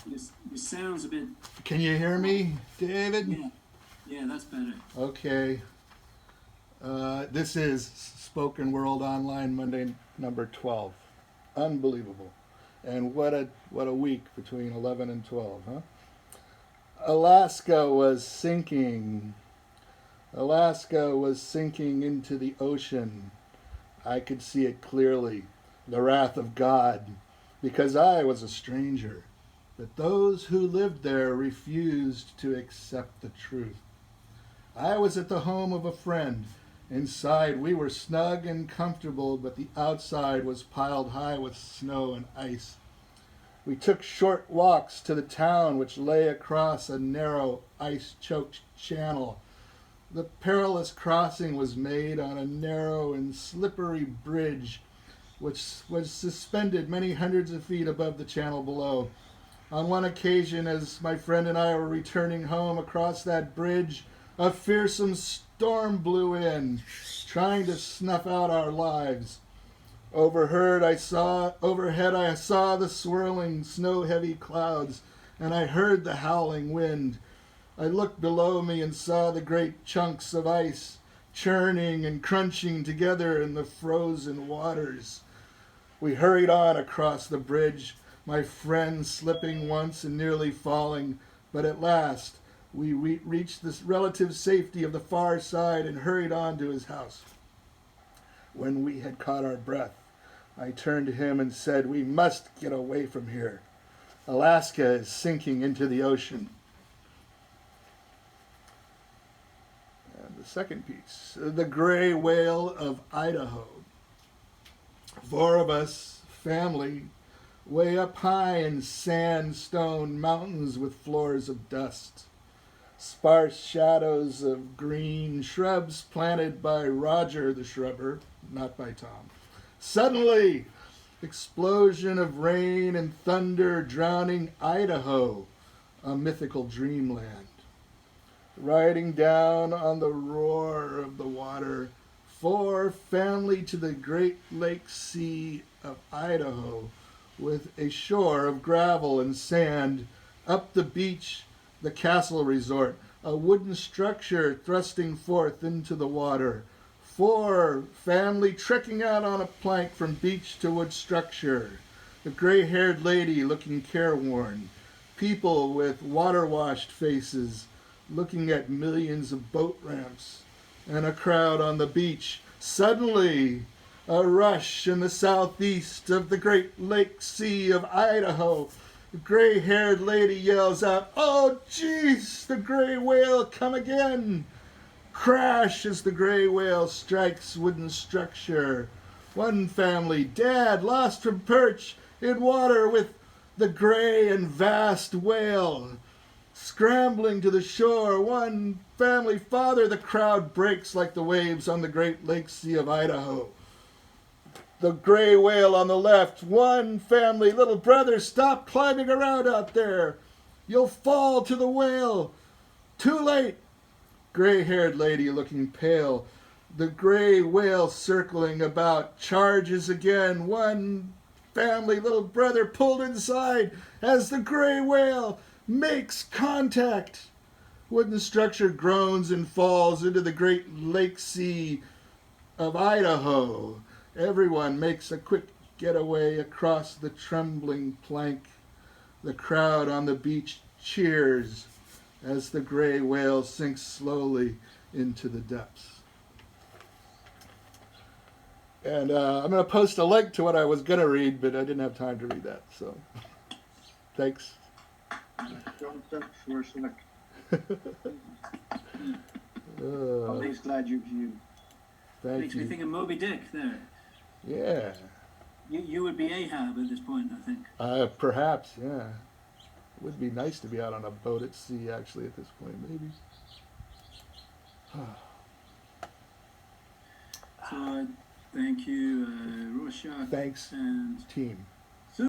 Your sound's a bit. Can you hear me, David? Yeah, yeah, that's better. Okay. This is Spoken World Online Monday number 12. Unbelievable. And what a week between 11 and 12, huh? Alaska was sinking. Alaska was sinking into the ocean. I could see it clearly. The wrath of God, because I was a stranger. But those who lived there refused to accept the truth. I was at the home of a friend. Inside we were snug and comfortable, but the outside was piled high with snow and ice. We took short walks to the town, which lay across a narrow, ice-choked channel. The perilous crossing was made on a narrow and slippery bridge, which was suspended many hundreds of feet above the channel below. On one occasion, as my friend and I were returning home across that bridge, a fearsome storm blew in, trying to snuff out our lives. Overhead, I saw the swirling, snow-heavy clouds, and I heard the howling wind. I looked below me and saw the great chunks of ice churning and crunching together in the frozen waters. We hurried on across the bridge, my friend slipping once and nearly falling, but at last we reached the relative safety of the far side and hurried on to his house. When we had caught our breath, I turned to him and said, "We must get away from here. Alaska is sinking into the ocean." And the second piece, The Gray Whale of Idaho. Four of us, family, way up high in sandstone mountains with floors of dust. Sparse shadows of green shrubs planted by Roger the shrubber, not by Tom. Suddenly, explosion of rain and thunder drowning Idaho, a mythical dreamland. Riding down on the roar of the water, four family to the Great Lake Sea of Idaho, with a shore of gravel and sand, up the beach, the castle resort, a wooden structure thrusting forth into the water. Four family trekking out on a plank from beach to wood structure. The gray-haired lady looking careworn. People with water-washed faces looking at millions of boat ramps. And a crowd on the beach. Suddenly, a rush in the southeast of the Great Lake Sea of Idaho. The gray-haired lady yells out, "Oh, jeez, the gray whale come again!" Crash as the gray whale strikes wooden structure. One family, Dad, lost from perch in water with the gray and vast whale. Scrambling to the shore, one family, Father, the crowd breaks like the waves on the Great Lake Sea of Idaho. The gray whale on the left, one family, little brother, stop climbing around out there. You'll fall to the whale. Too late. Gray-haired lady looking pale. The gray whale circling about, charges again. One family, little brother, pulled inside as the gray whale makes contact. Wooden structure groans and falls into the Great Lake Sea of Idaho. Everyone makes a quick getaway across the trembling plank. The crowd on the beach cheers as the gray whale sinks slowly into the depths. And I'm going to post a link to what I was going to read, but I didn't have time to read that. So, thanks. I'm Uh, just glad you thank Makes me you. think of Moby Dick there. Yeah. You would be Ahab at this point, I think. Perhaps, yeah. It would be nice to be out on a boat at sea, actually, at this point, maybe. So thank you, Roarshock Thanks, and team.